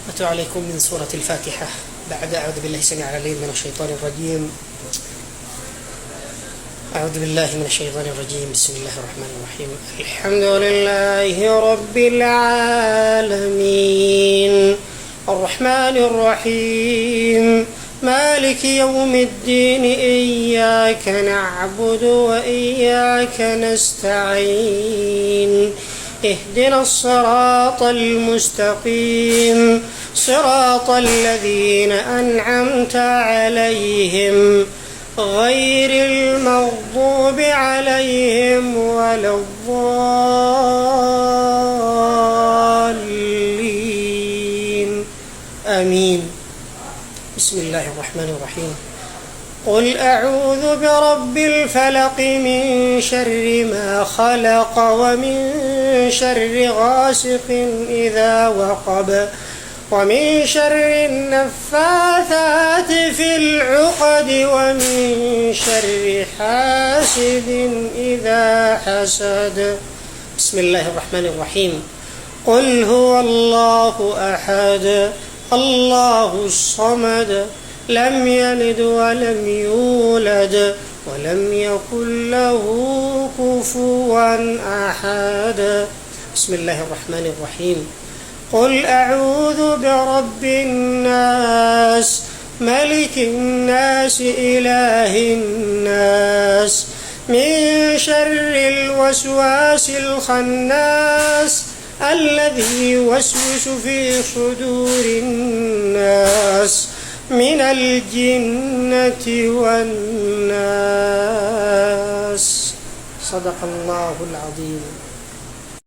أتلو عليكم من سورة الفاتحة بعد أعوذ بالله السميع العليم من الشيطان الرجيم. أعوذ بالله من الشيطان الرجيم. بسم الله الرحمن الرحيم. الحمد لله رب العالمين الرحمن الرحيم مالك يوم الدين إياك نعبد وإياك نستعين اهدنا الصراط المستقيم صراط الذين أنعمت عليهم غير المغضوب عليهم ولا الضالين آمين. بسم الله الرحمن الرحيم. قل أعوذ برب الفلق من شر ما خلق ومن شر غاسق إذا وقب ومن شر النفاثات في العقد ومن شر حاسد إذا حسد. بسم الله الرحمن الرحيم. قل هو الله أحد الله الصمد لم يلد ولم يولد ولم يكن له كفوا أحد. بسم الله الرحمن الرحيم. قل أعوذ برب الناس ملك الناس إله الناس من شر الوسواس الخناس الذي يوسوس في صدور الناس من الجنة والناس. صدق الله العظيم.